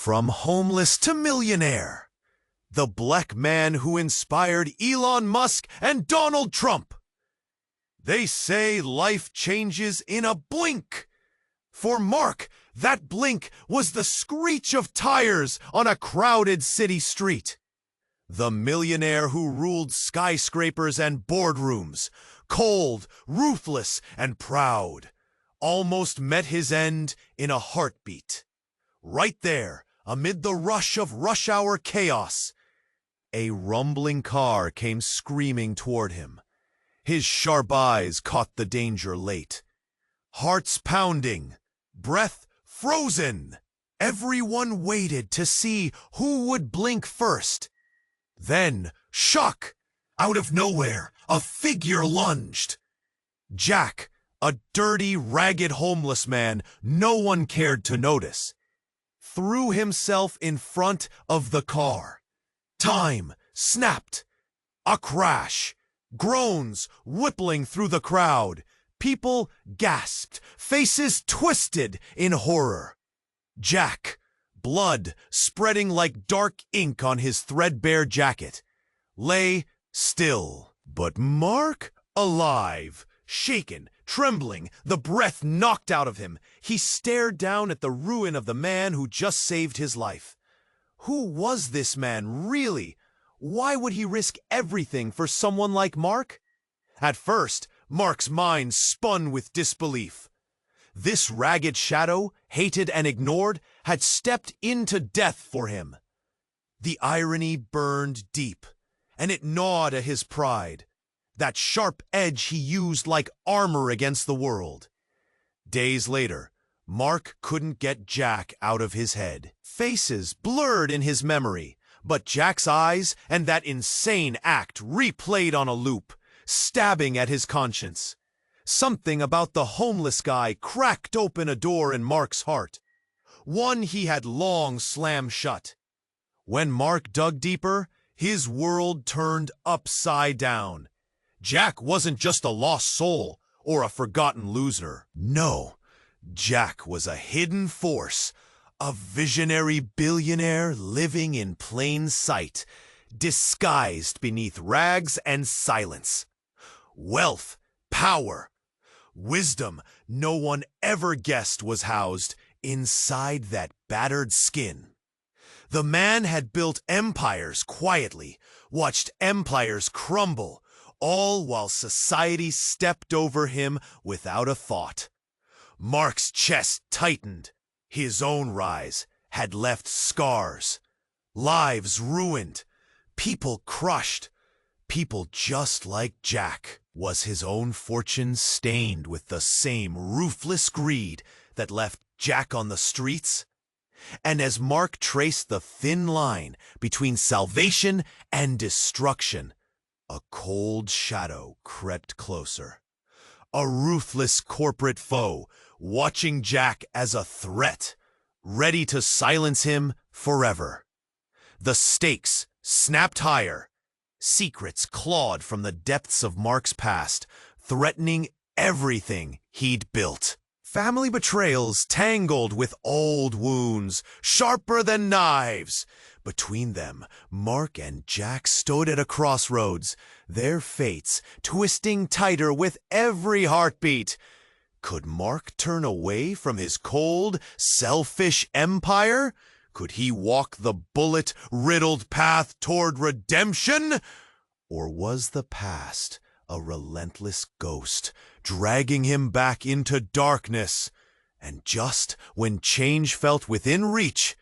From homeless to millionaire. The black man who inspired Elon Musk and Donald Trump. They say life changes in a blink. For Mark, that blink was the screech of tires on a crowded city street. The millionaire who ruled skyscrapers and boardrooms, cold, ruthless, and proud, almost met his end in a heartbeat. Right there, amid the rush of rush-hour chaos, a rumbling car came screaming toward him. His sharp eyes caught the danger late. Hearts pounding, breath frozen. Everyone waited to see who would blink first. Then, shock! Out of nowhere, a figure lunged. Jack, a dirty, ragged homeless man no one cared to notice, threw himself in front of the car. Time snapped. A crash. Groans rippling through the crowd. People gasped, faces twisted in horror. Jack, blood spreading like dark ink on his threadbare jacket, lay still. But Mark, alive, shaken, trembling, the breath knocked out of him, he stared down at the ruin of the man who just saved his life. Who was this man, really? Why would he risk everything for someone like Mark? At first, Mark's mind spun with disbelief. This ragged shadow, hated and ignored, had stepped into death for him. The irony burned deep, and it gnawed at his pride, that sharp edge he used like armor against the world. Days later, Mark couldn't get Jack out of his head. Faces blurred in his memory, but Jack's eyes and that insane act replayed on a loop, stabbing at his conscience. Something about the homeless guy cracked open a door in Mark's heart, one he had long slammed shut. When Mark dug deeper, his world turned upside down. Jack wasn't just a lost soul or a forgotten loser. No, Jack was a hidden force, a visionary billionaire living in plain sight, disguised beneath rags and silence. Wealth, power, wisdom no one ever guessed was housed inside that battered skin. The man had built empires quietly, watched empires crumble, all while society stepped over him without a thought. Mark's chest tightened. His own rise had left scars, lives ruined, people crushed, people just like Jack. Was his own fortune stained with the same ruthless greed that left Jack on the streets? And as Mark traced the thin line between salvation and destruction, a cold shadow crept closer. A ruthless corporate foe, watching Jack as a threat, ready to silence him forever. The stakes snapped higher. Secrets clawed from the depths of Mark's past, threatening everything he'd built. Family betrayals tangled with old wounds, sharper than knives. Between them, Mark and Jack stood at a crossroads, their fates twisting tighter with every heartbeat. Could Mark turn away from his cold, selfish empire? Could he walk the bullet-riddled path toward redemption? Or was the past a relentless ghost, dragging him back into darkness? And just when change felt within reach,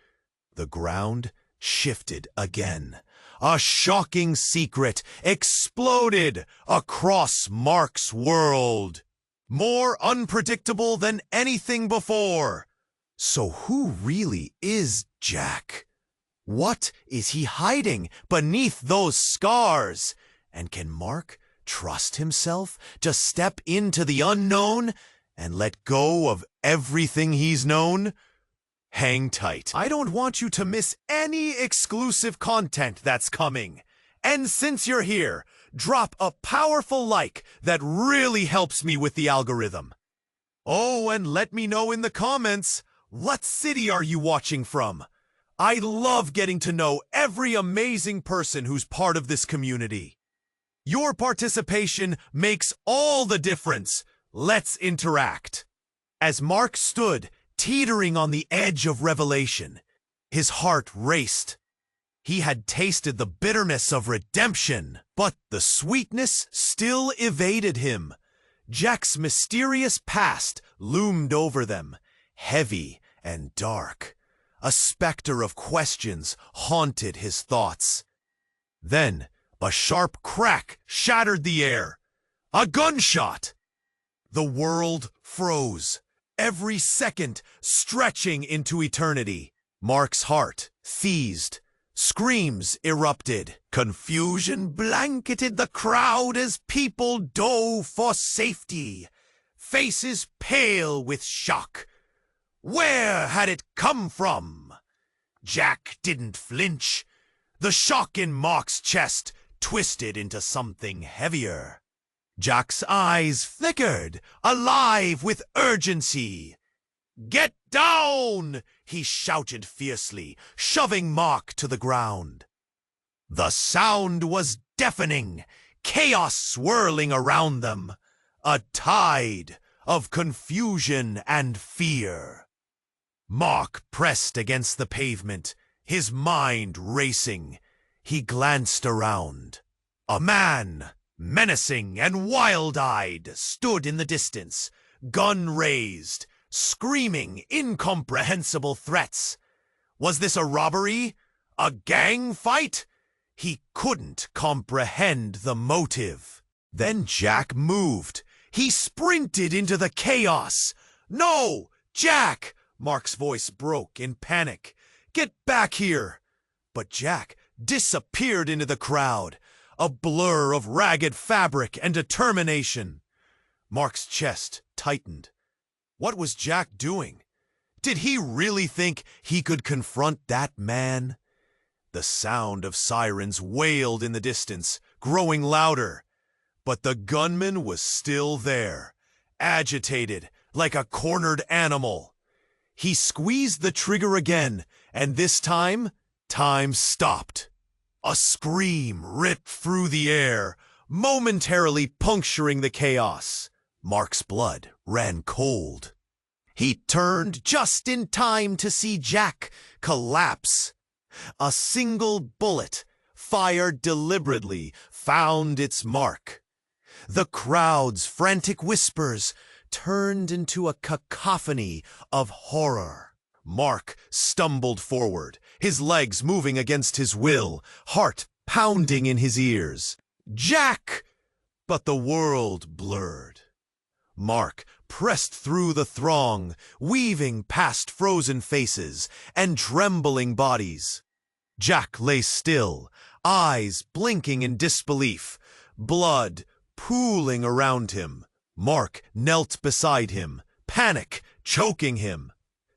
the ground shifted again. A shocking secret exploded across Mark's world. More unpredictable than anything before. So who really is Jack? What is he hiding beneath those scars? And can Mark trust himself to step into the unknown and let go of everything he's known? Hang tight. I don't want you to miss any exclusive content that's coming. And since you're here, drop a powerful like that really helps me with the algorithm. Oh, and let me know in the comments, what city are you watching from? I love getting to know every amazing person who's part of this community. Your participation makes all the difference. Let's interact. As Mark stood, teetering on the edge of revelation, his heart raced. He had tasted the bitterness of redemption, but the sweetness still evaded him. Jack's mysterious past loomed over them, heavy and dark. A specter of questions haunted his thoughts. Then, a sharp crack shattered the air. A gunshot! The world froze, every second stretching into eternity. Mark's heart seized. Screams erupted. Confusion blanketed the crowd as people dove for safety, faces pale with shock. Where had it come from? Jack didn't flinch. The shock in Mark's chest twisted into something heavier. Jack's eyes flickered, alive with urgency. "Get down!" he shouted fiercely, shoving Mark to the ground. The sound was deafening, chaos swirling around them, a tide of confusion and fear. Mark pressed against the pavement, his mind racing. He glanced around. A man, menacing and wild-eyed, stood in the distance, gun raised, screaming incomprehensible threats. Was this a robbery? A gang fight? He couldn't comprehend the motive. Then Jack moved. He sprinted into the chaos. "No! Jack!" Mark's voice broke in panic. "Get back here!" But Jack disappeared into the crowd, a blur of ragged fabric and determination. Mark's chest tightened. What was Jack doing? Did he really think he could confront that man? The sound of sirens wailed in the distance, growing louder. But the gunman was still there, agitated like a cornered animal. He squeezed the trigger again, and this time stopped. A scream ripped through the air, momentarily puncturing the chaos. Mark's blood ran cold. He turned just in time to see Jack collapse. A single bullet, fired deliberately, found its mark. The crowd's frantic whispers turned into a cacophony of horror. Mark stumbled forward, his legs moving against his will, heart pounding in his ears. "Jack!" But the world blurred. Mark pressed through the throng, weaving past frozen faces and trembling bodies. Jack lay still, eyes blinking in disbelief, blood pooling around him. Mark knelt beside him, panic choking him.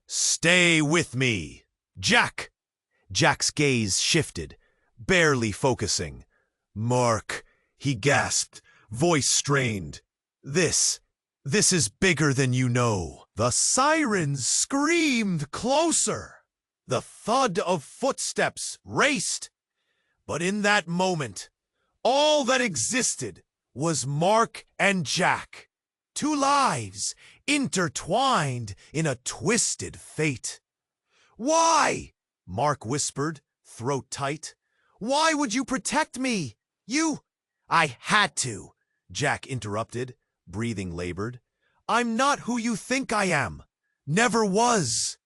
"Stay with me, Jack!" Jack's gaze shifted, barely focusing. "Mark," he gasped, voice strained. This is bigger than you know." The sirens screamed closer. The thud of footsteps raced. But in that moment, all that existed was Mark and Jack. Two lives intertwined in a twisted fate. "Why?" Mark whispered, throat tight. "Why would you protect me? I had to," Jack interrupted, breathing labored. "I'm not who you think I am. Never was."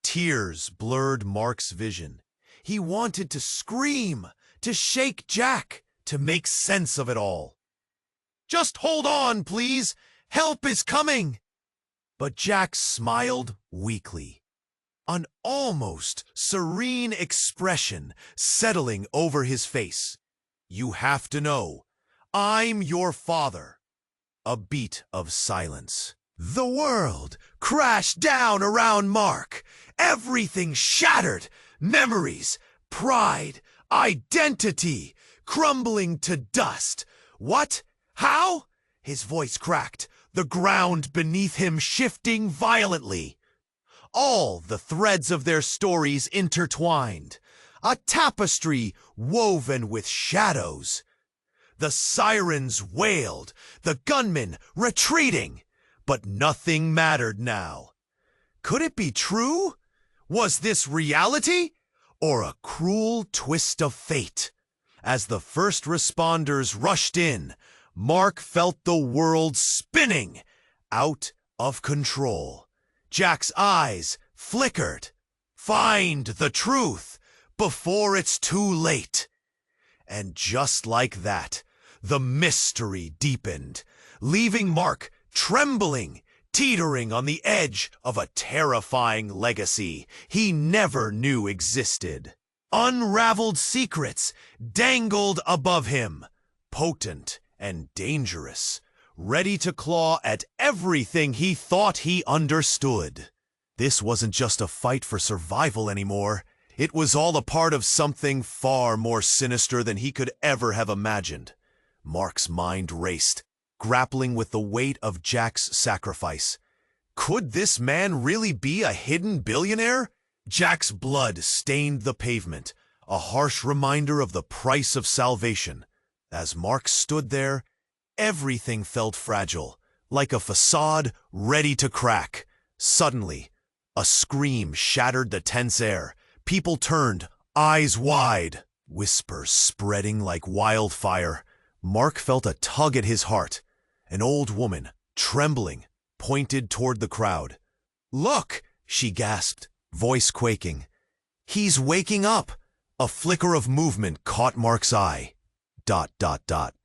Tears blurred Mark's vision. He wanted to scream, to shake Jack, to make sense of it all. "Just hold on, please. Help is coming." But Jack smiled weakly, an almost serene expression settling over his face. "You have to know, I'm your father." A beat of silence. The world crashed down around Mark. Everything shattered. Memories, pride, identity, crumbling to dust. "What? How?" His voice cracked, the ground beneath him shifting violently. all the threads of their stories intertwined, a tapestry woven with shadows. The sirens wailed, the gunmen retreating, but nothing mattered now. Could it be true? Was this reality? Or a cruel twist of fate? As the first responders rushed in, Mark felt the world spinning, out of control. Jack's eyes flickered. Find the truth before it's too late. And just like that, the mystery deepened, leaving Mark trembling, teetering on the edge of a terrifying legacy he never knew existed. Unraveled secrets dangled above him, potent and dangerous, ready to claw at everything he thought he understood. This wasn't just a fight for survival anymore. It was all a part of something far more sinister than he could ever have imagined. Mark's mind raced, grappling with the weight of Jack's sacrifice. Could this man really be a hidden billionaire? Jack's blood stained the pavement, a harsh reminder of the price of salvation. As Mark stood there, everything felt fragile, like a facade ready to crack. Suddenly, a scream shattered the tense air. People turned, eyes wide, whispers spreading like wildfire. Mark felt a tug at his heart. An old woman, trembling, pointed toward the crowd. "Look!" she gasped, voice quaking. "He's waking up!" A flicker of movement caught Mark's eye. ...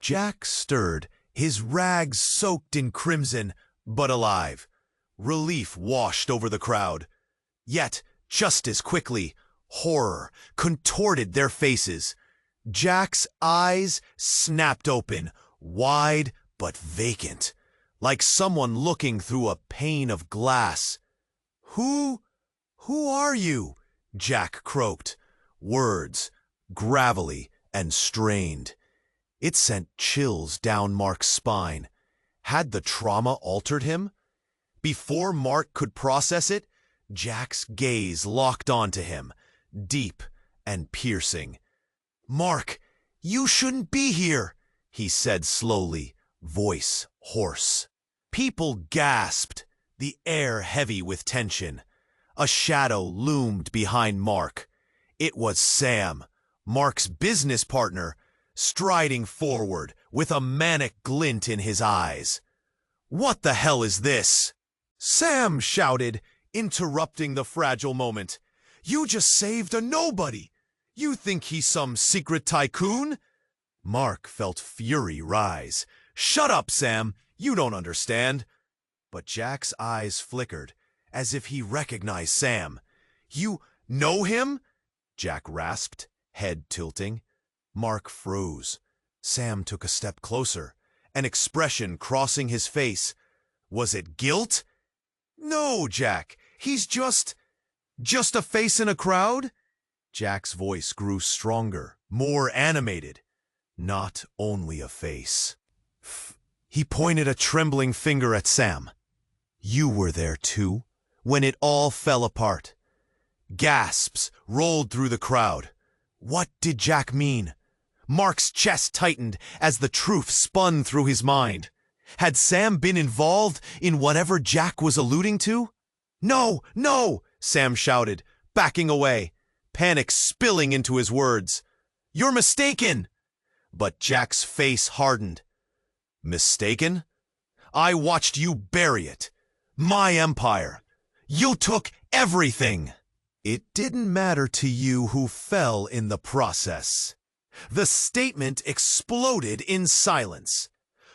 Jack stirred, his rags soaked in crimson, but alive. Relief washed over the crowd. Yet, just as quickly, horror contorted their faces. Jack's eyes snapped open, wide but vacant, like someone looking through a pane of glass. Who are you?" Jack croaked, words gravelly and strained. It sent chills down Mark's spine. Had the trauma altered him? Before Mark could process it, Jack's gaze locked onto him, deep and piercing. "Mark, you shouldn't be here," he said slowly, voice hoarse. People gasped, the air heavy with tension. A shadow loomed behind Mark. It was Sam, Mark's business partner, striding forward with a manic glint in his eyes. "What the hell is this?" Sam shouted, interrupting the fragile moment. "You just saved a nobody! You think he's some secret tycoon?" Mark felt fury rise. "Shut up, Sam! You don't understand." But Jack's eyes flickered, as if he recognized Sam. "You know him?" Jack rasped, head tilting. Mark froze. Sam took a step closer, an expression crossing his face. Was it guilt? "No, Jack, he's just a face in a crowd?" Jack's voice grew stronger, more animated. "Not only a face." He pointed a trembling finger at Sam. "You were there too, when it all fell apart." Gasps rolled through the crowd. What did Jack mean? Mark's chest tightened as the truth spun through his mind. Had Sam been involved in whatever Jack was alluding to? "No, no!" Sam shouted, backing away, panic spilling into his words. "You're mistaken!" But Jack's face hardened. "Mistaken? I watched you bury it. My empire. You took everything." "It didn't matter to you who fell in the process." The statement exploded in silence.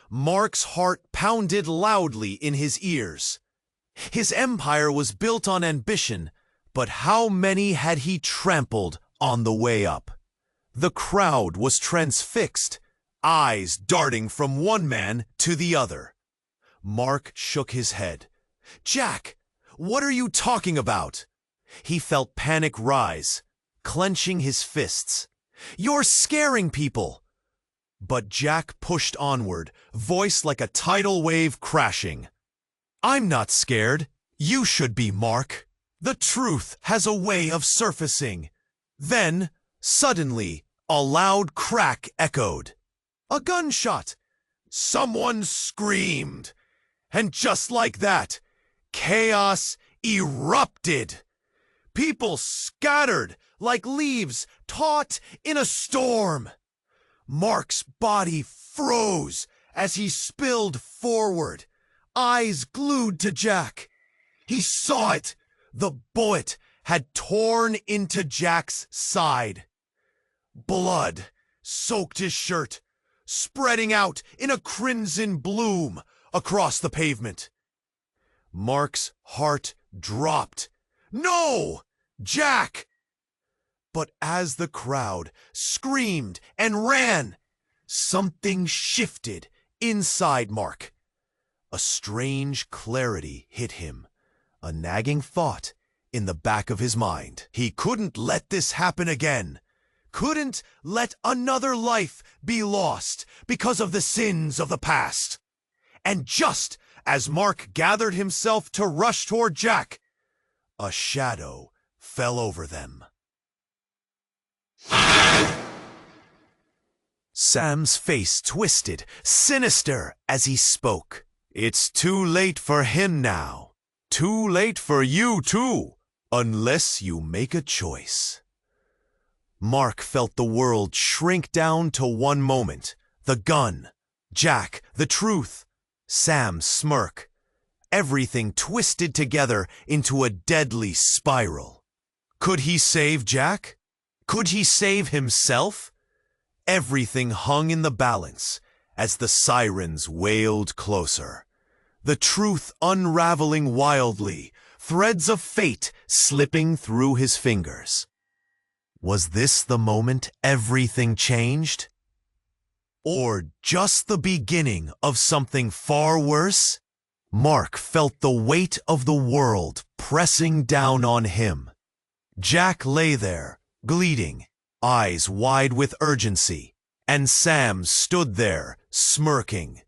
Mark's heart pounded loudly in his ears. His empire was built on ambition, but how many had he trampled on the way up? The crowd was transfixed, eyes darting from one man to the other. Mark shook his head. "Jack, what are you talking about?" He felt panic rise, clenching his fists. "You're scaring people." But Jack pushed onward, voice like a tidal wave crashing. "I'm not scared. You should be, Mark. The truth has a way of surfacing. Then, suddenly, a loud crack echoed. A gunshot. Someone screamed. And just like that, chaos erupted. People scattered like leaves caught in a storm. Mark's body froze as he spilled forward, eyes glued to Jack. He saw it. The bullet had torn into Jack's side. Blood soaked his shirt, spreading out in a crimson bloom across the pavement. Mark's heart dropped. No! Jack! But as the crowd screamed and ran, something shifted inside Mark. A strange clarity hit him, a nagging thought in the back of his mind. He couldn't let this happen again. Couldn't let another life be lost because of the sins of the past. And just as Mark gathered himself to rush toward Jack, a shadow fell over them. Sam's face twisted, sinister as he spoke. It's too late for him now. Too late for you too, unless you make a choice. Mark felt the world shrink down to one moment. The gun, Jack, the truth, Sam's smirk. Everything twisted together into a deadly spiral. Could he save Jack? Could he save himself? Everything hung in the balance as the sirens wailed closer. The truth unraveling wildly, threads of fate slipping through his fingers. Was this the moment everything changed? Or just the beginning of something far worse? Mark felt the weight of the world pressing down on him. Jack lay there, bleeding, eyes wide with urgency, and Sam stood there, smirking,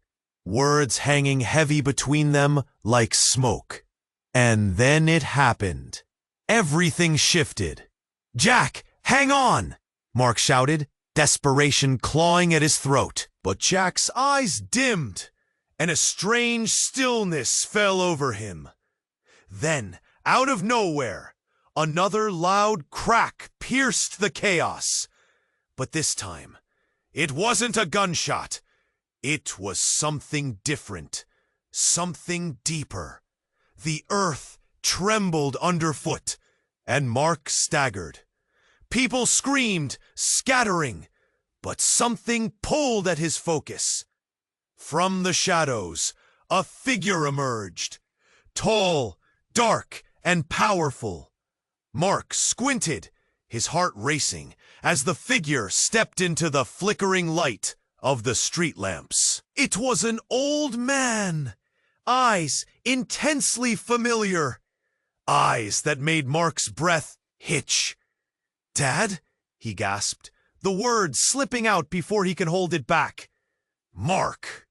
words hanging heavy between them like smoke. And then it happened. Everything shifted. "Jack, hang on!" Mark shouted, desperation clawing at his throat. But Jack's eyes dimmed, and a strange stillness fell over him. Then, out of nowhere, another loud crack pierced the chaos. But this time, it wasn't a gunshot. It was something different, something deeper. The earth trembled underfoot, and Mark staggered. People screamed, scattering, but something pulled at his focus. From the shadows, a figure emerged, tall, dark, and powerful. Mark squinted, his heart racing, as the figure stepped into the flickering light of the street lamps. It was an old man, eyes intensely familiar, eyes that made Mark's breath hitch. "Dad?" he gasped, the word slipping out before he could hold it back. "Mark!"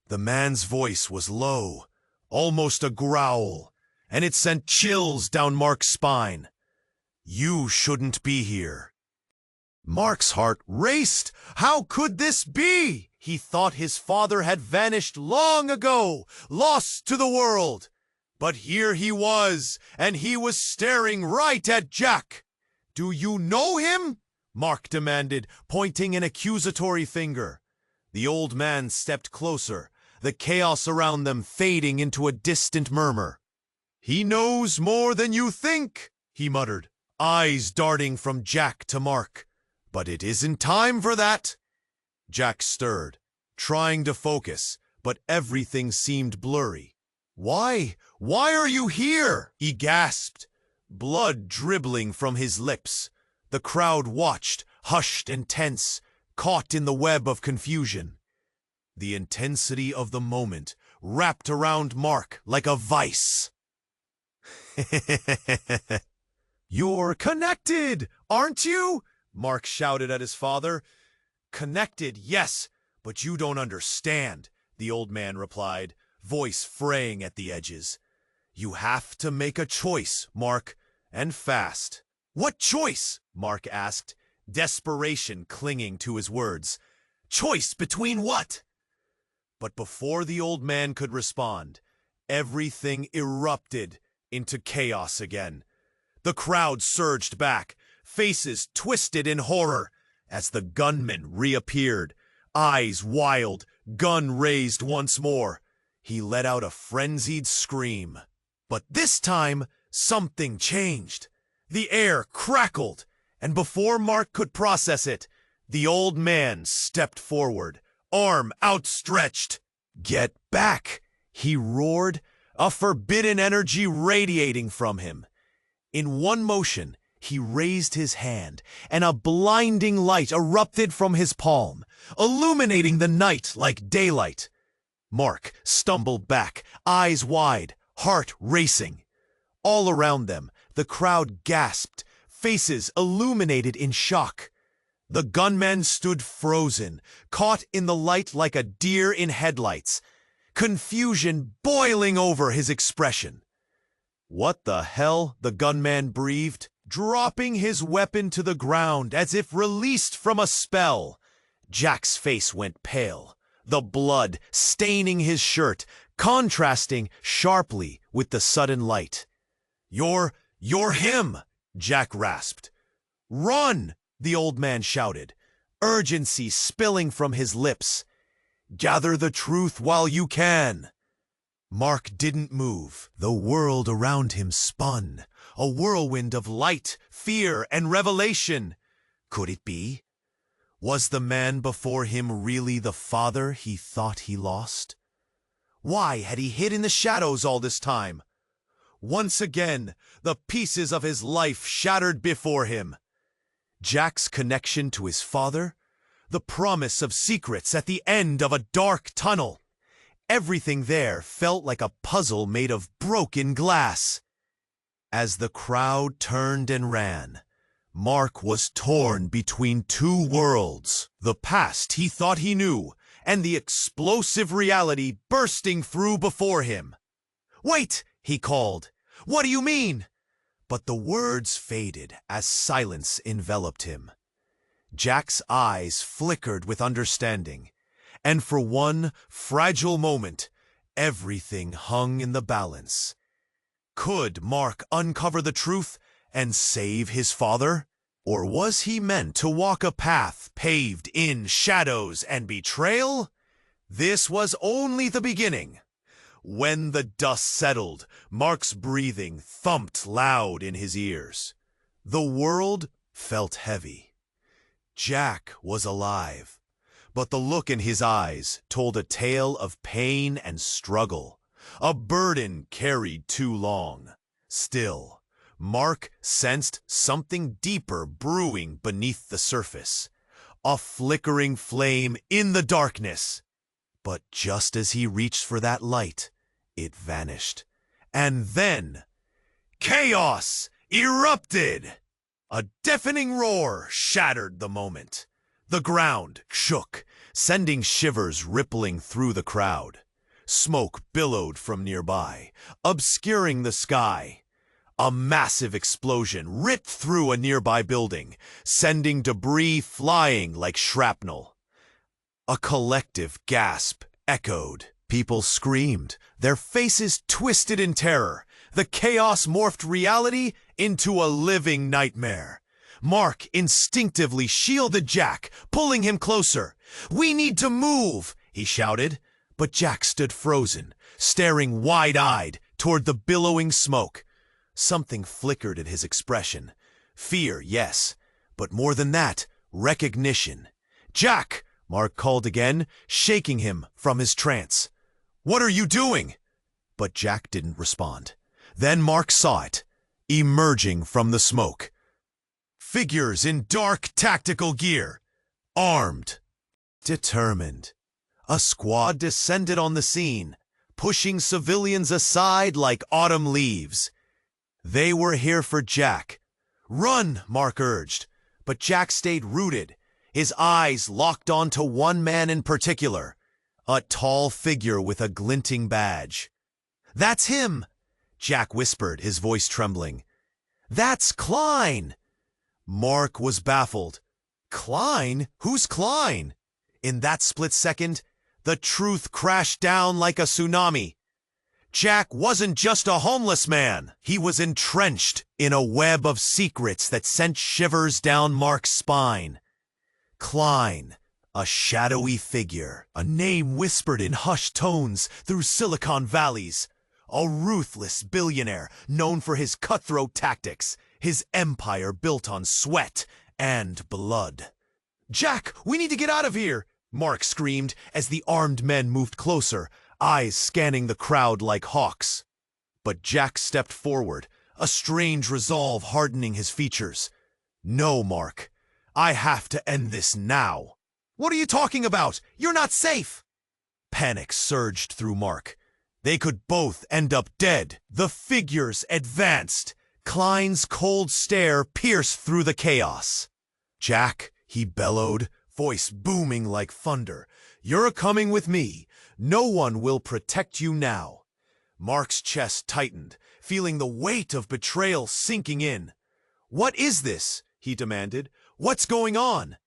The man's voice was low, almost a growl, and it sent chills down Mark's spine. "You shouldn't be here." Mark's heart raced. How could this be? He thought his father had vanished long ago, lost to the world. But here he was, and he was staring right at Jack. "Do you know him?" Mark demanded, pointing an accusatory finger. The old man stepped closer, the chaos around them fading into a distant murmur. "He knows more than you think," he muttered, eyes darting from Jack to Mark. "But it isn't time for that." Jack stirred, trying to focus, but everything seemed blurry. Why are you here?" he gasped, blood dribbling from his lips. The crowd watched, hushed and tense, caught in the web of confusion. The intensity of the moment wrapped around Mark like a vice. "You're connected, aren't you?" Mark shouted at his father. "Connected, yes, but you don't understand," the old man replied, voice fraying at the edges. "You have to make a choice, Mark. and fast. "What choice?" Mark asked, desperation clinging to his words. "Choice between what?" But before the old man could respond, everything erupted into chaos again. The crowd surged back, faces twisted in horror, as the gunman reappeared, eyes wild, gun raised once more. He let out a frenzied scream. But this time, something changed. The air crackled, and before Mark could process it, the old man stepped forward, arm outstretched. "Get back!" he roared, a forbidden energy radiating from him. In one motion, he raised his hand, and a blinding light erupted from his palm, illuminating the night like daylight. Mark stumbled back, eyes wide, heart racing. All around them, the crowd gasped, faces illuminated in shock. The gunman stood frozen, caught in the light like a deer in headlights, confusion boiling over his expression. "What the hell?" the gunman breathed, dropping his weapon to the ground as if released from a spell. Jack's face went pale, the blood staining his shirt, contrasting sharply with the sudden light. You're him!" Jack rasped. "Run!" the old man shouted, urgency spilling from his lips. "Gather the truth while you can." Mark didn't move. The world around him spun, a whirlwind of light, fear, and revelation. Could it be? Was the man before him really the father he thought he lost? Why had he hid in the shadows all this time? Once again, the pieces of his life shattered before him. Jack's connection to his father, the promise of secrets at the end of a dark tunnel. Everything there felt like a puzzle made of broken glass. As the crowd turned and ran, Mark was torn between two worlds. The past he thought he knew, and the explosive reality bursting through before him. "Wait!" he called. "What do you mean?" But the words faded as silence enveloped him. Jack's eyes flickered with understanding, and for one fragile moment, everything hung in the balance. Could Mark uncover the truth and save his father? Or was he meant to walk a path paved in shadows and betrayal? This was only the beginning. When the dust settled, Mark's breathing thumped loud in his ears. The world felt heavy. Jack was alive, but the look in his eyes told a tale of pain and struggle, a burden carried too long. Still, Mark sensed something deeper brewing beneath the surface, a flickering flame in the darkness. But just as he reached for that light, it vanished. And then, chaos erupted! A deafening roar shattered the moment. The ground shook, sending shivers rippling through the crowd. Smoke billowed from nearby, obscuring the sky. A massive explosion ripped through a nearby building, sending debris flying like shrapnel. A collective gasp echoed. People screamed, their faces twisted in terror. The chaos morphed reality into a living nightmare. Mark instinctively shielded Jack, pulling him closer. "We need to move," he shouted. But Jack stood frozen, staring wide-eyed toward the billowing smoke. Something flickered in his expression. Fear, yes, but more than that, recognition. "Jack!" Mark called again, shaking him from his trance. "What are you doing?" But Jack didn't respond. Then Mark saw it, emerging from the smoke. Figures in dark tactical gear, armed, determined. A squad descended on the scene, pushing civilians aside like autumn leaves. They were here for Jack. "Run," Mark urged, but Jack stayed rooted, his eyes locked onto one man in particular, a tall figure with a glinting badge. "That's him," Jack whispered, his voice trembling. That's Klein! Mark was baffled. Klein? Who's Klein? In that split second, the truth crashed down like a tsunami. Jack wasn't just a homeless man. He was entrenched in a web of secrets that sent shivers down Mark's spine. Klein, a shadowy figure, a name whispered in hushed tones through Silicon Valleys. A ruthless billionaire known for his cutthroat tactics, his empire built on sweat and blood. "Jack, we need to get out of here!" Mark screamed as the armed men moved closer, eyes scanning the crowd like hawks. But Jack stepped forward, a strange resolve hardening his features. "No, Mark. I have to end this now." "What are you talking about? You're not safe!" Panic surged through Mark. They could both end up dead. The figures advanced. Klein's cold stare pierced through the chaos. "Jack," he bellowed, voice booming like thunder, "you're coming with me. No one will protect you now." Mark's chest tightened, feeling the weight of betrayal sinking in. "What is this?" he demanded. "What's going on?"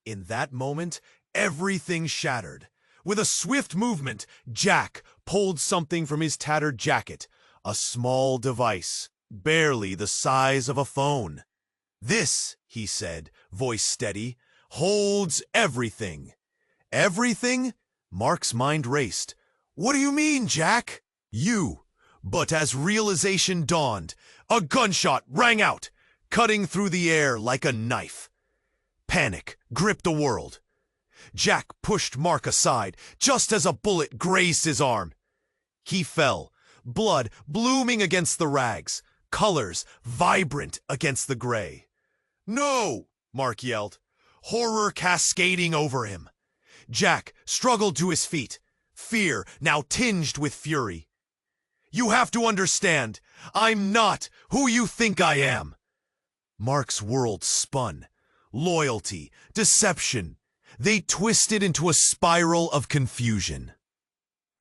In that moment, everything shattered. With a swift movement, Jack pulled something from his tattered jacket, a small device, barely the size of a phone. "This," he said, voice steady, "holds everything." "Everything?" Mark's mind raced. "What do you mean, Jack?" "You." But as realization dawned, a gunshot rang out, cutting through the air like a knife. Panic gripped the world. Jack pushed Mark aside just as a bullet grazed his arm. He fell, blood blooming against the rags, colors vibrant against the gray. "No!" Mark yelled, horror cascading over him. Jack struggled to his feet, fear now tinged with fury. "You have to understand, I'm not who you think I am." Mark's world spun. Loyalty, deception, they twisted into a spiral of confusion.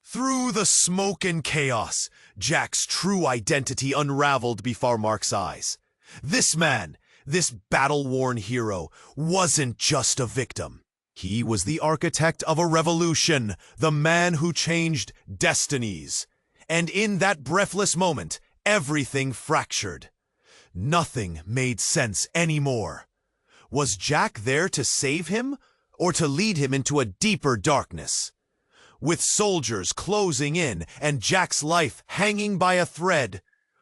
Through the smoke and chaos, Jack's true identity unraveled before Mark's eyes. This man, this battle-worn hero, wasn't just a victim. He was the architect of a revolution, the man who changed destinies. And in that breathless moment, everything fractured. Nothing made sense anymore. Was Jack there to save him, or to lead him into a deeper darkness? With soldiers closing in and Jack's life hanging by a thread,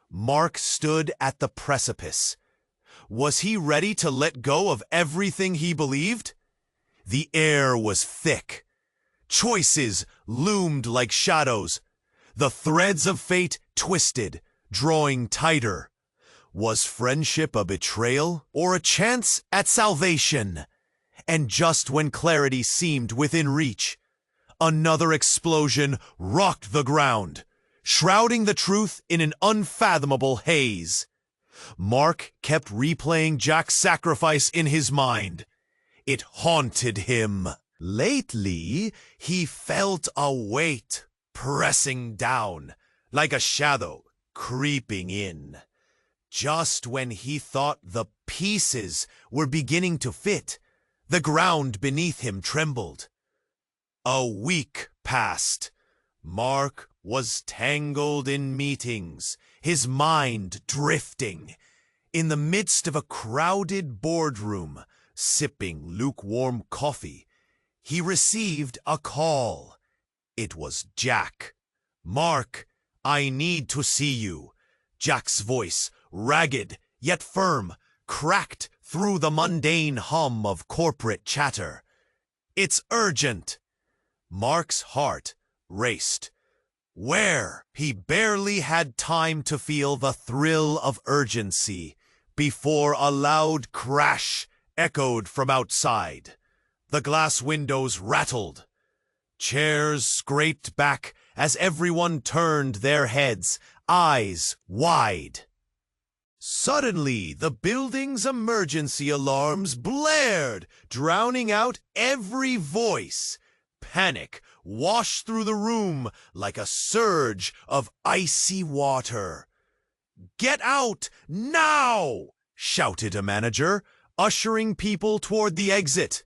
Mark stood at the precipice. Was he ready to let go of everything he believed? The air was thick. Choices loomed like shadows. The threads of fate twisted, drawing tighter. Was friendship a betrayal or a chance at salvation? And just when clarity seemed within reach, another explosion rocked the ground, shrouding the truth in an unfathomable haze. Mark kept replaying Jack's sacrifice in his mind. It haunted him. Lately, he felt a weight pressing down, like a shadow creeping in. Just when he thought the pieces were beginning to fit, the ground beneath him trembled. A week passed. Mark was tangled in meetings, his mind drifting. In the midst of a crowded boardroom, sipping lukewarm coffee, he received a call. It was Jack. "Mark, I need to see you." Jack's voice, ragged yet firm, cracked through the mundane hum of corporate chatter. "It's urgent." Mark's heart raced. Where? He barely had time to feel the thrill of urgency before a loud crash echoed from outside. The glass windows rattled. Chairs scraped back as everyone turned their heads, eyes wide. Suddenly, the building's emergency alarms blared, drowning out every voice. Panic washed through the room like a surge of icy water. "Get out, now!" shouted a manager, ushering people toward the exit.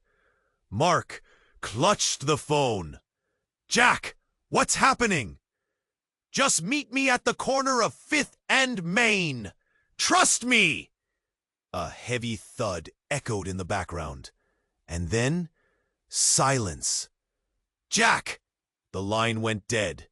Mark clutched the phone. "Jack, what's happening?" "Just meet me at the corner of 5th and Main. Trust me!" A heavy thud echoed in the background. And then, silence. "Jack!" The line went dead.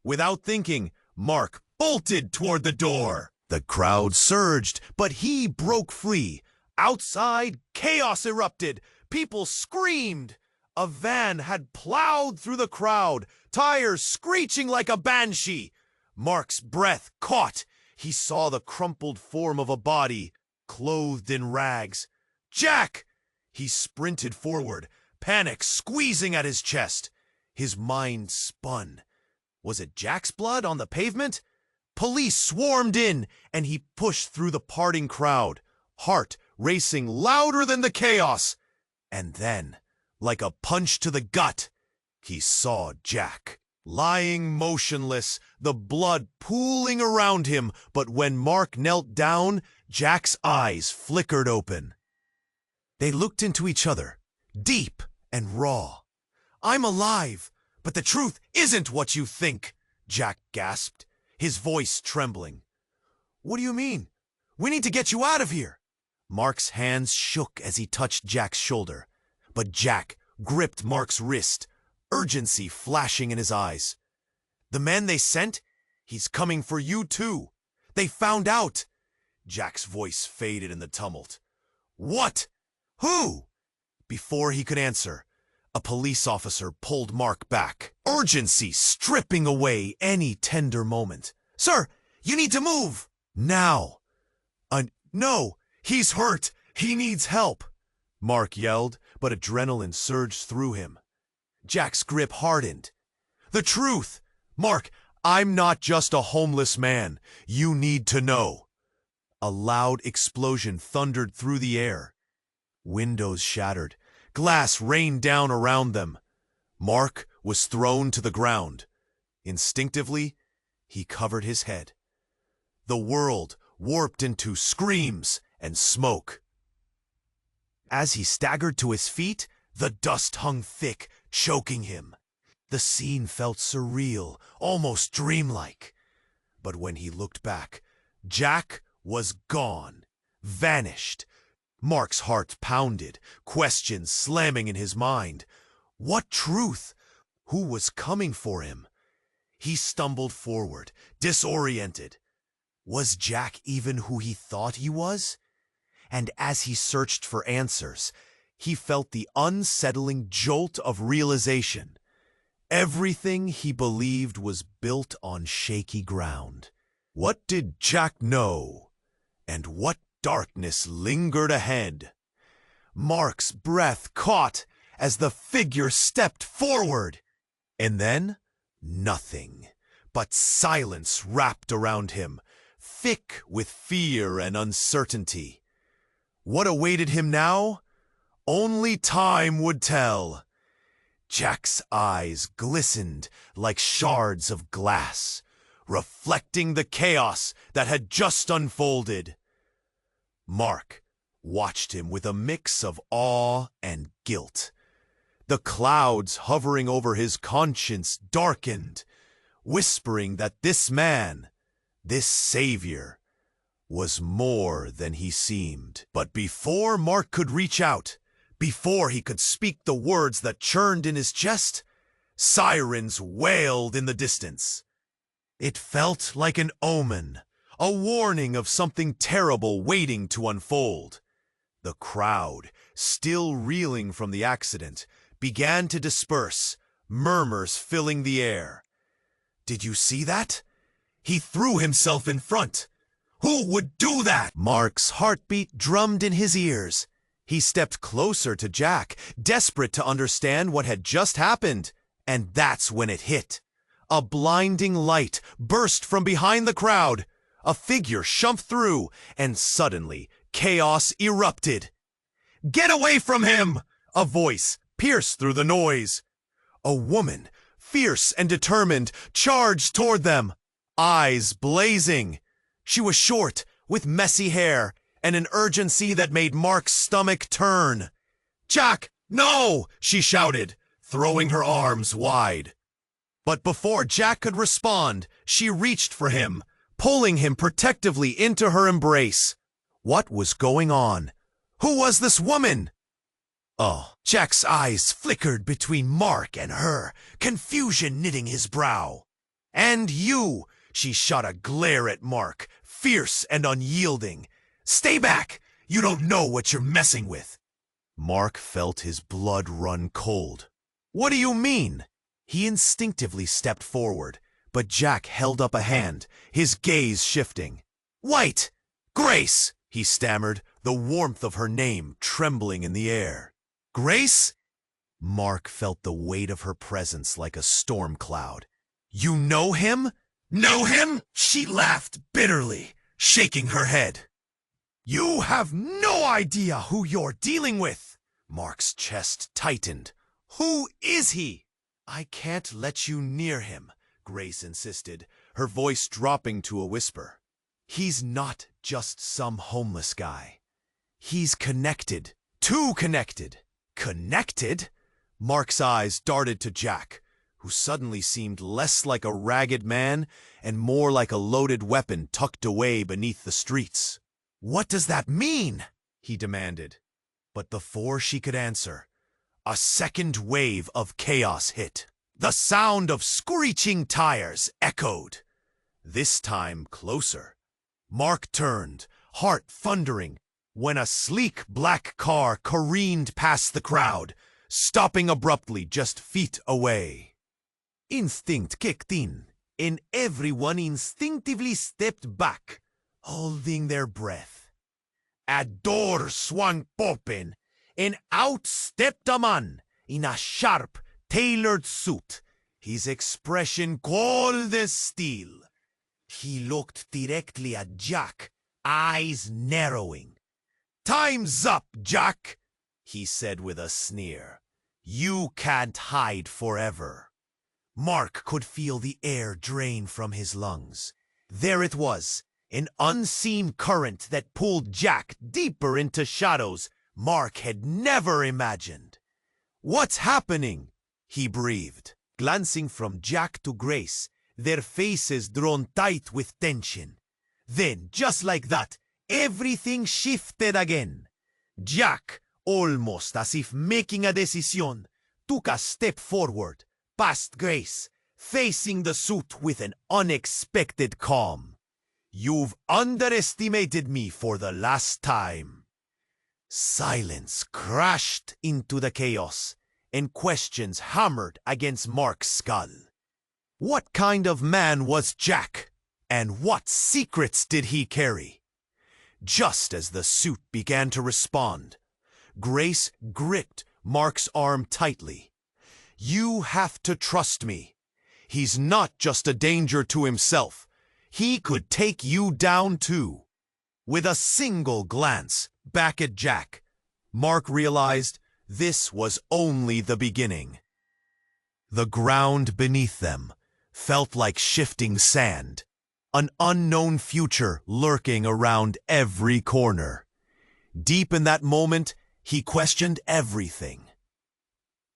Without thinking, Mark bolted toward the door. The crowd surged, but he broke free. Outside, chaos erupted. People screamed. A van had plowed through the crowd, tires screeching like a banshee. Mark's breath caught. He saw the crumpled form of a body, clothed in rags. "Jack!" He sprinted forward, panic squeezing at his chest. His mind spun. Was it Jack's blood on the pavement? Police swarmed in, and he pushed through the parting crowd, heart racing louder than the chaos. And then, like a punch to the gut, he saw Jack, lying motionless, the blood pooling around him. But when Mark knelt down, Jack's eyes flickered open. They looked into each other, deep and raw. "I'm alive, but the truth isn't what you think," Jack gasped, his voice trembling. "What do you mean? We need to get you out of here." Mark's hands shook as he touched Jack's shoulder, but Jack gripped Mark's wrist, urgency flashing in his eyes. "The man they sent? He's coming for you too. They found out." Jack's voice faded in the tumult. "What? Who?" Before he could answer, a police officer pulled Mark back, urgency stripping away any tender moment. "Sir, you need to move! Now!" "No, he's hurt! He needs help!" Mark yelled, but adrenaline surged through him. Jack's grip hardened. "The truth! Mark, I'm not just a homeless man. You need to know." A loud explosion thundered through the air. Windows shattered. Glass rained down around them. Mark was thrown to the ground. Instinctively, he covered his head. The world warped into screams and smoke. As he staggered to his feet, the dust hung thick, choking him. The scene felt surreal, almost dreamlike. But when he looked back, Jack was gone, vanished. Mark's heart pounded, questions slamming in his mind. What truth? Who was coming for him? He stumbled forward, disoriented. Was Jack even who he thought he was? And as he searched for answers, he felt the unsettling jolt of realization. Everything he believed was built on shaky ground. What did Jack know? And what darkness lingered ahead? Mark's breath caught as the figure stepped forward. And then, nothing but silence wrapped around him, thick with fear and uncertainty. What awaited him now? Only time would tell. Jack's eyes glistened like shards of glass, reflecting the chaos that had just unfolded. Mark watched him with a mix of awe and guilt. The clouds hovering over his conscience darkened, whispering that this man, this savior, was more than he seemed. But before Mark could reach out, before he could speak the words that churned in his chest, sirens wailed in the distance. It felt like an omen, a warning of something terrible waiting to unfold. The crowd, still reeling from the accident, began to disperse, murmurs filling the air. "Did you see that? He threw himself in front. Who would do that?" Mark's heartbeat drummed in his ears. He stepped closer to Jack, desperate to understand what had just happened. And that's when it hit. A blinding light burst from behind the crowd. A figure shoved through, and suddenly chaos erupted. "Get away from him!" A voice pierced through the noise. A woman, fierce and determined, charged toward them, eyes blazing. She was short, with messy hair, and an urgency that made Mark's stomach turn. "Jack, no!" she shouted, throwing her arms wide. But before Jack could respond, she reached for him, pulling him protectively into her embrace. What was going on? Who was this woman? Oh, Jack's eyes flickered between Mark and her, confusion knitting his brow. "And you!" She shot a glare at Mark, fierce and unyielding. "Stay back! You don't know what you're messing with." Mark felt his blood run cold. "What do you mean?" He instinctively stepped forward, but Jack held up a hand, his gaze shifting. "White! Grace!" he stammered, the warmth of her name trembling in the air. "Grace?" Mark felt the weight of her presence like a storm cloud. "You know him?" "Know him?" She laughed bitterly, shaking her head. "You have no idea who you're dealing with!" Mark's chest tightened. "Who is he?" "I can't let you near him," Grace insisted, her voice dropping to a whisper. "He's not just some homeless guy. He's connected. Too connected." "Connected?" Mark's eyes darted to Jack, who suddenly seemed less like a ragged man and more like a loaded weapon tucked away beneath the streets. "What does that mean?" he demanded. But before she could answer, a second wave of chaos hit. The sound of screeching tires echoed, this time closer. Mark turned, heart thundering, when a sleek black car careened past the crowd, stopping abruptly just feet away. Instinct kicked in, and everyone instinctively stepped back, holding their breath. A door swung open, and out stepped a man in a sharp, tailored suit, his expression cold as steel. He looked directly at Jack, eyes narrowing. "Time's up, Jack," he said with a sneer. "You can't hide forever." Mark could feel the air drain from his lungs. There it was, an unseen current that pulled Jack deeper into shadows Mark had never imagined. "What's happening?" he breathed, glancing from Jack to Grace, their faces drawn tight with tension. Then, just like that, everything shifted again. Jack, almost as if making a decision, took a step forward, past Grace, facing the suit with an unexpected calm. "You've underestimated me for the last time." Silence crashed into the chaos, and questions hammered against Mark's skull. What kind of man was Jack? And what secrets did he carry? Just as the suit began to respond, Grace gripped Mark's arm tightly. "You have to trust me. He's not just a danger to himself. He could take you down too." With a single glance back at Jack, Mark realized this was only the beginning. The ground beneath them felt like shifting sand, an unknown future lurking around every corner. Deep in that moment, he questioned everything.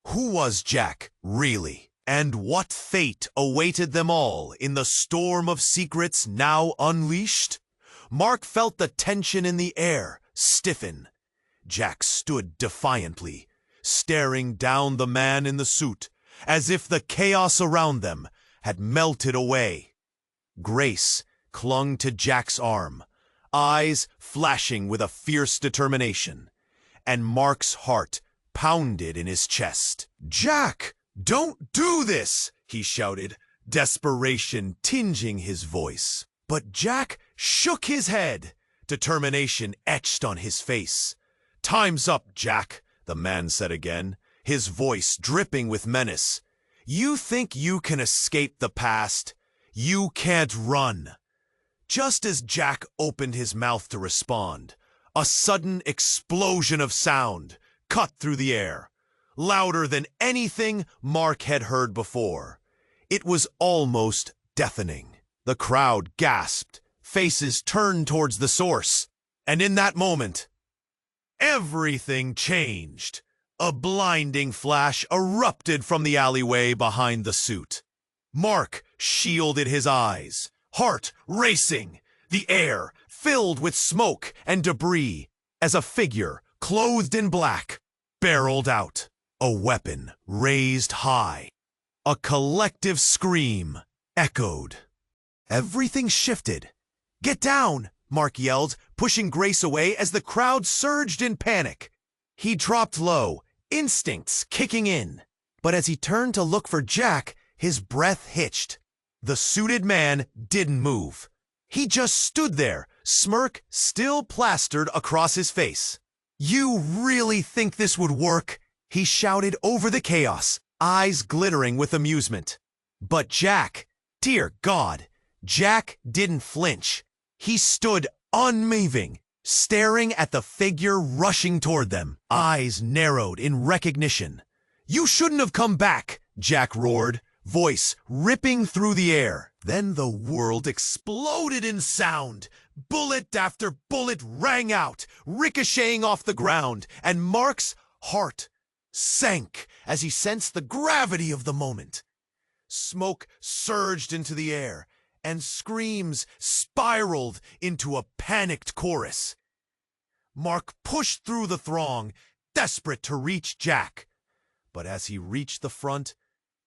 Who was Jack, really? And what fate awaited them all in the storm of secrets now unleashed? Mark felt the tension in the air stiffen. Jack stood defiantly, staring down the man in the suit, as if the chaos around them had melted away. Grace clung to Jack's arm, eyes flashing with a fierce determination, and Mark's heart pounded in his chest. "Jack, don't do this!" he shouted, desperation tinging his voice. But Jack shook his head, determination etched on his face. "Time's up, Jack," the man said again, his voice dripping with menace. "You think you can escape the past? You can't run." Just as Jack opened his mouth to respond, a sudden explosion of sound cut through the air, louder than anything Mark had heard before. It was almost deafening. The crowd gasped, faces turned towards the source. And in that moment, everything changed. A blinding flash erupted from the alleyway behind the suit. Mark shielded his eyes, heart racing, the air filled with smoke and debris, as a figure clothed in black barreled out, a weapon raised high. A collective scream echoed. Everything shifted. "Get down!" Mark yelled, pushing Grace away as the crowd surged in panic. He dropped low, instincts kicking in. But as he turned to look for Jack, his breath hitched. The suited man didn't move. He just stood there, smirk still plastered across his face. "You really think this would work?" he shouted over the chaos, eyes glittering with amusement. But Jack, dear God, Jack didn't flinch. He stood unmoving, staring at the figure rushing toward them, eyes narrowed in recognition. "You shouldn't have come back," Jack roared, voice ripping through the air. Then the world exploded in sound. Bullet after bullet rang out, ricocheting off the ground, and Mark's heart sank as he sensed the gravity of the moment. Smoke surged into the air, and screams spiraled into a panicked chorus. Mark pushed through the throng, desperate to reach Jack. But as he reached the front,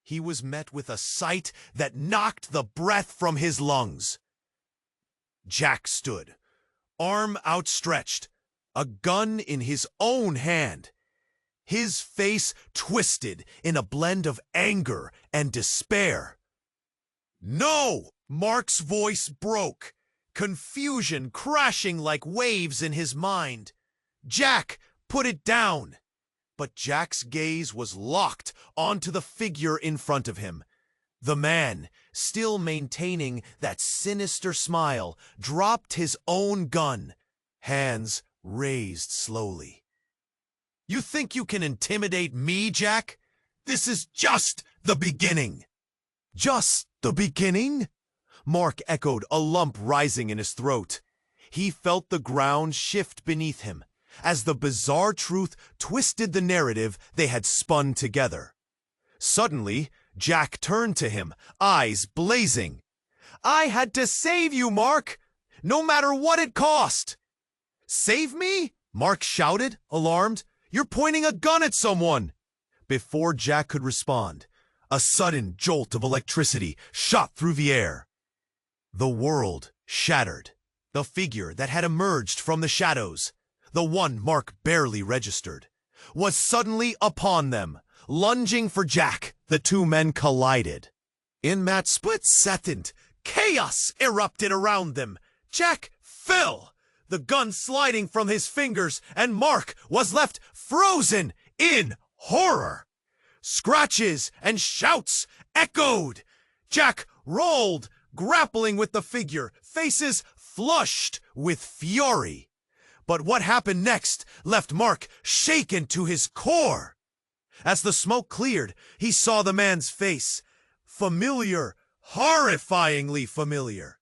he was met with a sight that knocked the breath from his lungs. Jack stood, arm outstretched, a gun in his own hand. His face twisted in a blend of anger and despair. "No!" Mark's voice broke, confusion crashing like waves in his mind. "Jack, put it down!" But Jack's gaze was locked onto the figure in front of him. The man, still maintaining that sinister smile, dropped his own gun, hands raised slowly. "You think you can intimidate me, Jack? This is just the beginning." "Just the beginning?" Mark echoed, a lump rising in his throat. He felt the ground shift beneath him as the bizarre truth twisted the narrative they had spun together. Suddenly, Jack turned to him, eyes blazing. "I had to save you, Mark, no matter what it cost." "Save me?" Mark shouted, alarmed. "You're pointing a gun at someone." Before Jack could respond, a sudden jolt of electricity shot through the air. The world shattered. The figure that had emerged from the shadows, the one Mark barely registered, was suddenly upon them, lunging for Jack. The two men collided. In that split second, chaos erupted around them. Jack fell, the gun sliding from his fingers, and Mark was left frozen in horror. Scratches and shouts echoed. Jack rolled, grappling with the figure, faces flushed with fury. But what happened next left Mark shaken to his core. As the smoke cleared, he saw the man's face. Familiar, horrifyingly familiar.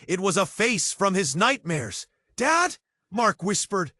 It was a face from his nightmares. "Dad?" Mark whispered,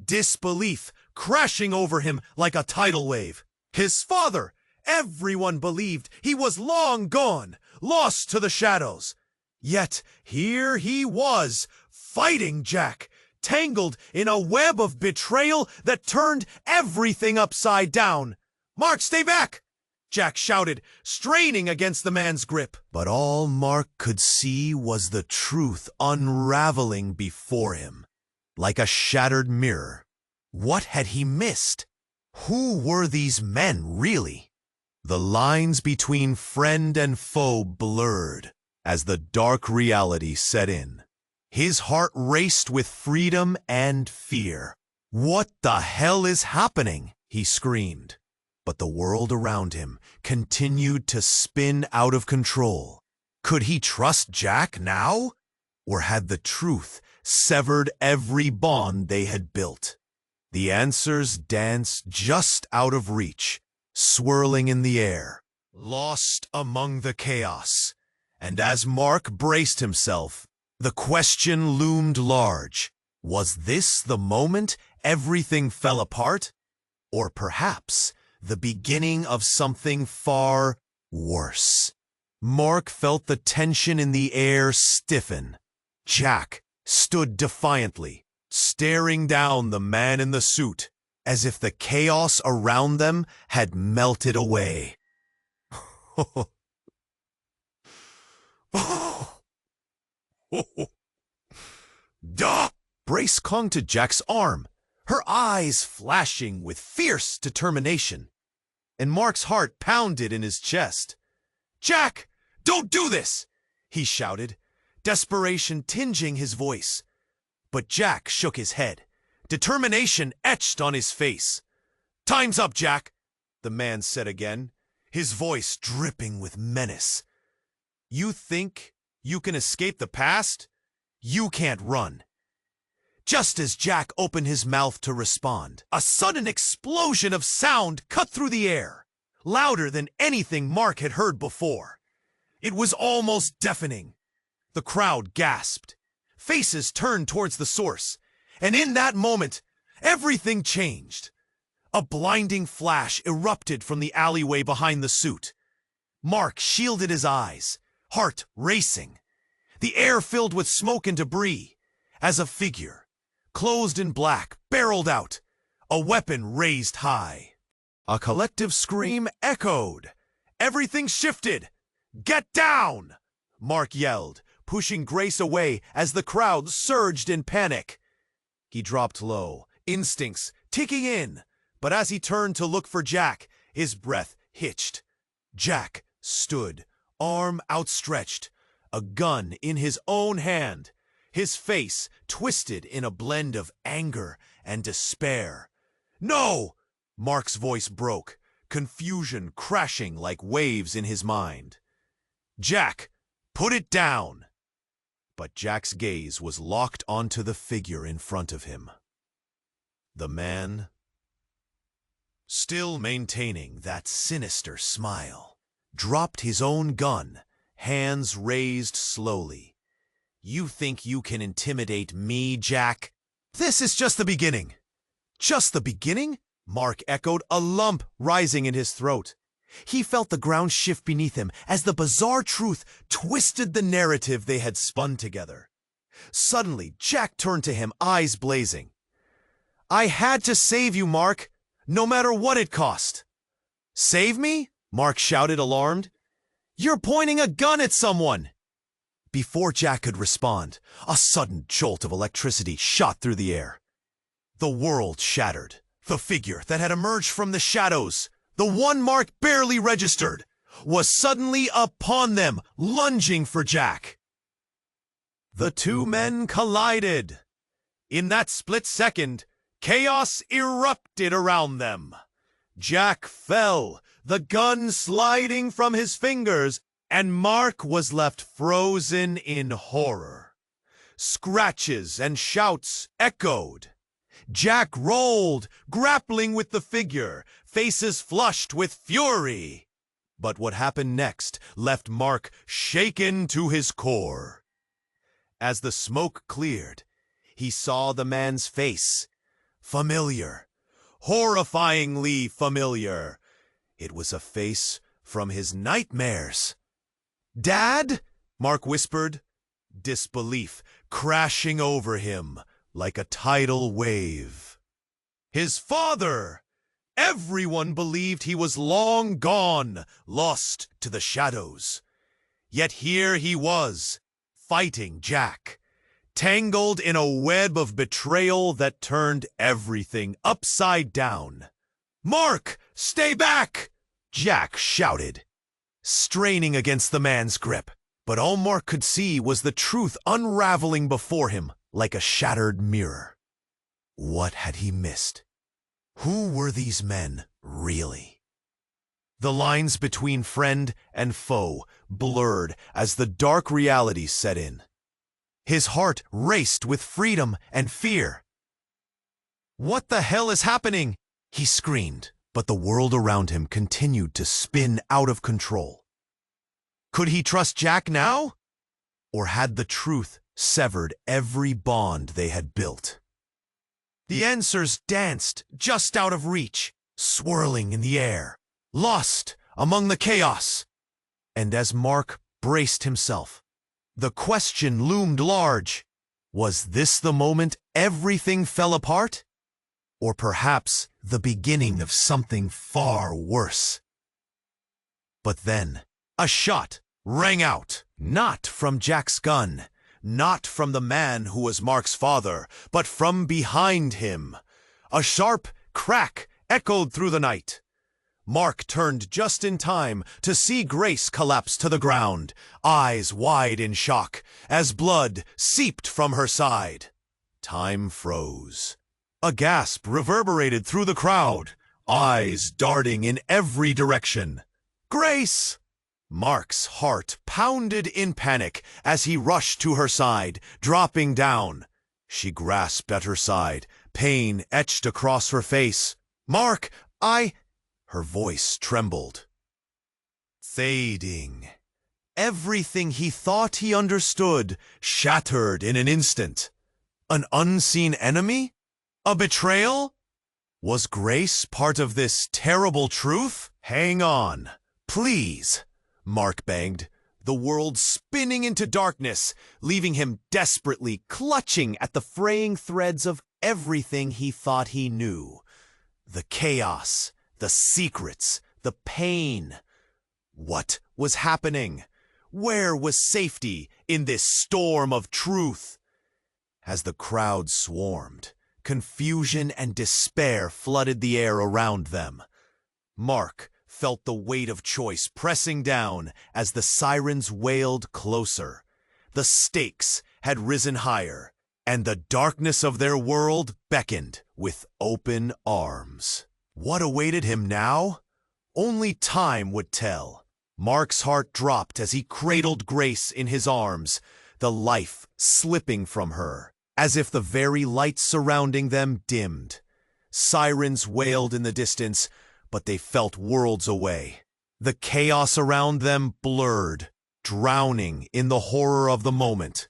disbelief crashing over him like a tidal wave. His father! Everyone believed he was long gone, lost to the shadows. Yet here he was, fighting Jack, tangled in a web of betrayal that turned everything upside down. "Mark, stay back!" Jack shouted, straining against the man's grip. But all Mark could see was the truth unraveling before him, like a shattered mirror. What had he missed? Who were these men, really? The lines between friend and foe blurred as the dark reality set in. His heart raced with freedom and fear. "What the hell is happening?" he screamed. But the world around him continued to spin out of control. Could he trust Jack now? Or had the truth severed every bond they had built? The answers danced just out of reach, swirling in the air, lost among the chaos. And as Mark braced himself, The question loomed large. Was this the moment everything fell apart? Or perhaps the beginning of something far worse? Mark felt the tension in the air stiffen. Jack stood defiantly, staring down the man in the suit, as if the chaos around them had melted away. Duh! Brace clung to Jack's arm, her eyes flashing with fierce determination, and Mark's heart pounded in his chest. "Jack, don't do this!" he shouted, desperation tinging his voice. But Jack shook his head, determination etched on his face. "Time's up, Jack," the man said again, his voice dripping with menace. "You think you can escape the past? You can't run." Just as Jack opened his mouth to respond, a sudden explosion of sound cut through the air, louder than anything Mark had heard before. It was almost deafening. The crowd gasped. Faces turned towards the source, and in that moment, everything changed. A blinding flash erupted from the alleyway behind the suit. Mark shielded his eyes, heart racing. The air filled with smoke and debris, as a figure, clothed in black, barreled out, a weapon raised high. A collective scream echoed. Everything shifted. "Get down!" Mark yelled, pushing Grace away as the crowd surged in panic. He dropped low, instincts ticking in, but as he turned to look for Jack, his breath hitched. Jack stood, arm outstretched, a gun in his own hand, his face twisted in a blend of anger and despair. "No!" Mark's voice broke, confusion crashing like waves in his mind. "Jack, put it down!" But Jack's gaze was locked onto the figure in front of him. The man, still maintaining that sinister smile, dropped his own gun, hands raised slowly. "You think you can intimidate me, Jack? This is just the beginning." "Just the beginning?" Mark echoed, a lump rising in his throat. He felt the ground shift beneath him as the bizarre truth twisted the narrative they had spun together. Suddenly, Jack turned to him, eyes blazing. "I had to save you, Mark, no matter what it cost." "Save me?" Mark shouted, alarmed. "You're pointing a gun at someone!" Before Jack could respond, a sudden jolt of electricity shot through the air. The world shattered. The figure that had emerged from the shadows, the one Mark barely registered, was suddenly upon them, lunging for Jack. The two men collided. In that split second, chaos erupted around them. Jack fell, the gun sliding from his fingers, and Mark was left frozen in horror. Scratches and shouts echoed. Jack rolled, grappling with the figure, faces flushed with fury. But what happened next left Mark shaken to his core. As the smoke cleared, he saw the man's face. Familiar, horrifyingly familiar. It was a face from his nightmares. "Dad?" Mark whispered, disbelief crashing over him like a tidal wave. His father! Everyone believed he was long gone, lost to the shadows. Yet here he was, fighting Jack, tangled in a web of betrayal that turned everything upside down. "Mark, stay back!" Jack shouted, straining against the man's grip. But all Mark could see was the truth unraveling before him like a shattered mirror. What had he missed? Who were these men, really? The lines between friend and foe blurred as the dark reality set in. His heart raced with freedom and fear. "What the hell is happening?" he screamed, but the world around him continued to spin out of control. Could he trust Jack now? Or had the truth severed every bond they had built. The answers danced just out of reach, swirling in the air, lost among the chaos. And as Mark braced himself, the question loomed large. Was this the moment everything fell apart? Or perhaps the beginning of something far worse? But then, a shot rang out, not from Jack's gun, not from the man who was Mark's father, but from behind him. A sharp crack echoed through the night. Mark turned just in time to see Grace collapse to the ground, eyes wide in shock, as blood seeped from her side. Time froze. A gasp reverberated through the crowd, eyes darting in every direction. Grace! Mark's heart pounded in panic as he rushed to her side, dropping down. She grasped at her side, pain etched across her face. Mark, Her voice trembled. Fading. Everything he thought he understood shattered in an instant. An unseen enemy? A betrayal? Was Grace part of this terrible truth? Hang on, please, Mark begged, the world spinning into darkness, leaving him desperately clutching at the fraying threads of everything he thought he knew. The chaos, the secrets, the pain. What was happening? Where was safety in this storm of truth? As the crowd swarmed, confusion and despair flooded the air around them. Mark felt the weight of choice pressing down as the sirens wailed closer. The stakes had risen higher, and the darkness of their world beckoned with open arms. What awaited him now? Only time would tell. Mark's heart dropped as he cradled Grace in his arms, the life slipping from her, as if the very lights surrounding them dimmed. Sirens wailed in the distance, but they felt worlds away. The chaos around them blurred, drowning in the horror of the moment.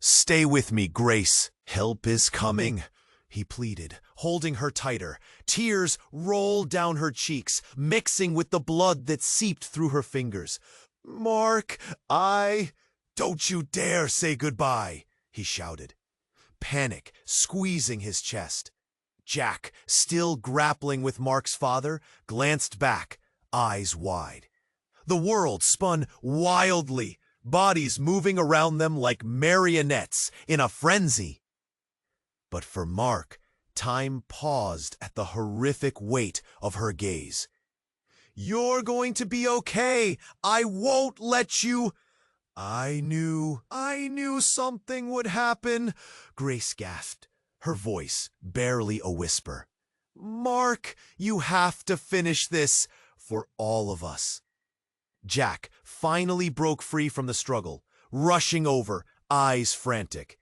Stay with me, Grace. Help is coming, he pleaded, holding her tighter. Tears rolled down her cheeks, mixing with the blood that seeped through her fingers. Mark, Don't you dare say goodbye, he shouted, panic squeezing his chest. Jack, still grappling with Mark's father, glanced back, eyes wide. The world spun wildly, bodies moving around them like marionettes in a frenzy. But for Mark, time paused at the horrific weight of her gaze. You're going to be okay. I won't let you. I knew something would happen, Grace gasped, her voice barely a whisper. Mark, you have to finish this for all of us. Jack finally broke free from the struggle, rushing over, eyes frantic.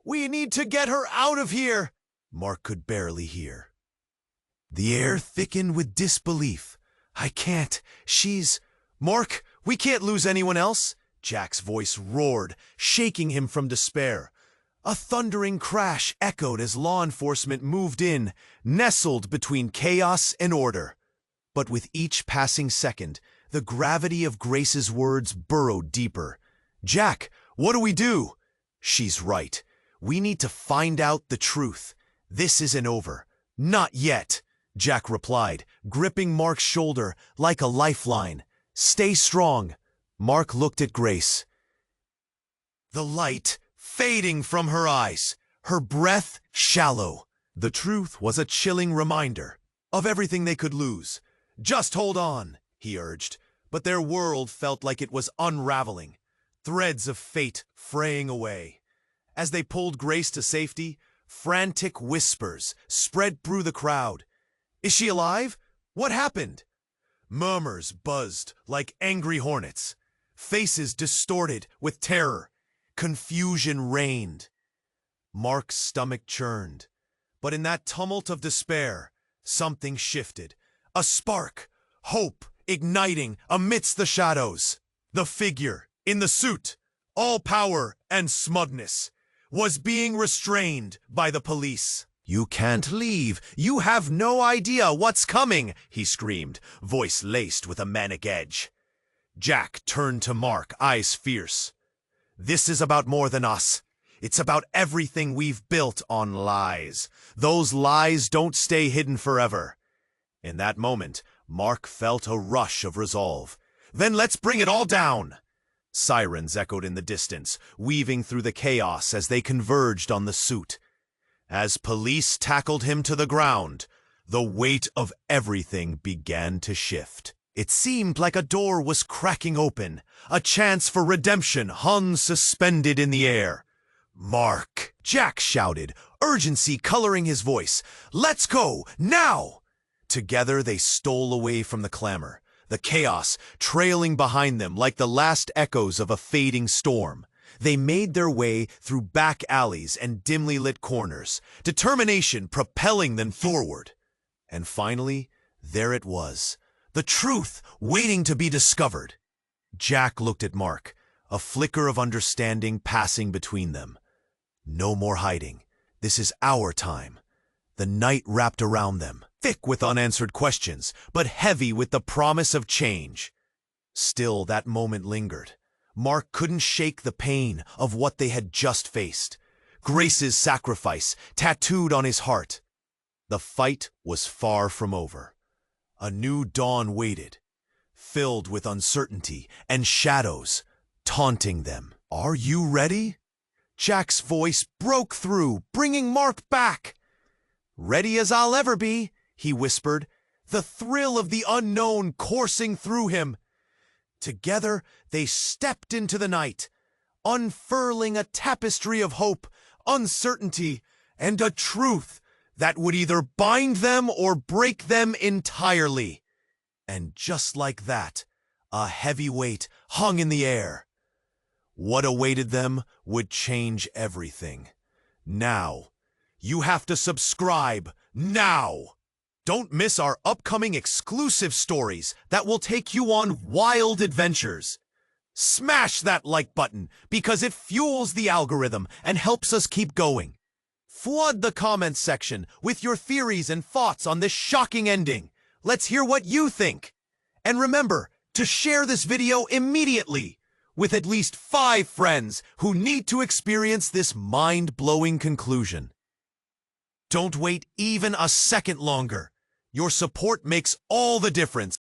We need to get her out of here, Mark could barely hear. The air thickened with disbelief. I can't. Mark, we can't lose anyone else. Jack's voice roared, shaking him from despair. A thundering crash echoed as law enforcement moved in, nestled between chaos and order. But with each passing second, the gravity of Grace's words burrowed deeper. Jack, what do we do? She's right. We need to find out the truth. This isn't over. Not yet, Jack replied, gripping Mark's shoulder like a lifeline. Stay strong. Mark looked at Grace. The light fading from her eyes, her breath shallow. The truth was a chilling reminder of everything they could lose. Just hold on, he urged, but their world felt like it was unraveling, threads of fate fraying away. As they pulled Grace to safety, frantic whispers spread through the crowd. Is she alive? What happened? Murmurs buzzed like angry hornets. Faces distorted with terror. Confusion reigned. Mark's stomach churned. But in that tumult of despair, something shifted. A spark, hope igniting amidst the shadows. The figure in the suit, all power and smugness, was being restrained by the police. "You can't leave. You have no idea what's coming," he screamed, voice laced with a manic edge. Jack turned to Mark, eyes fierce. "This is about more than us. It's about everything we've built on lies. Those lies don't stay hidden forever." In that moment, Mark felt a rush of resolve. "Then let's bring it all down!" Sirens echoed in the distance, weaving through the chaos as they converged on the suit. As police tackled him to the ground, the weight of everything began to shift. It seemed like a door was cracking open, a chance for redemption hung suspended in the air. "Mark!" Jack shouted, urgency coloring his voice. "Let's go, now!" Together they stole away from the clamor, the chaos trailing behind them like the last echoes of a fading storm. They made their way through back alleys and dimly lit corners, determination propelling them forward. And finally, there it was, the truth waiting to be discovered. Jack looked at Mark, a flicker of understanding passing between them. No more hiding. This is our time. The night wrapped around them, thick with unanswered questions, but heavy with the promise of change. Still, that moment lingered. Mark couldn't shake the pain of what they had just faced. Grace's sacrifice tattooed on his heart. The fight was far from over. A new dawn waited, filled with uncertainty and shadows taunting them. "Are you ready?" Jack's voice broke through, bringing Mark back. "Ready as I'll ever be," he whispered, the thrill of the unknown coursing through him. Together, they stepped into the night, unfurling a tapestry of hope, uncertainty, and a truth that would either bind them or break them entirely. And just like that, a heavy weight hung in the air. What awaited them would change everything. Now. You have to subscribe now. Don't miss our upcoming exclusive stories that will take you on wild adventures. Smash that like button because it fuels the algorithm and helps us keep going. Flood the comments section with your theories and thoughts on this shocking ending. Let's hear what you think. And remember to share this video immediately with at least 5 friends who need to experience this mind-blowing conclusion. Don't wait even a second longer. Your support makes all the difference.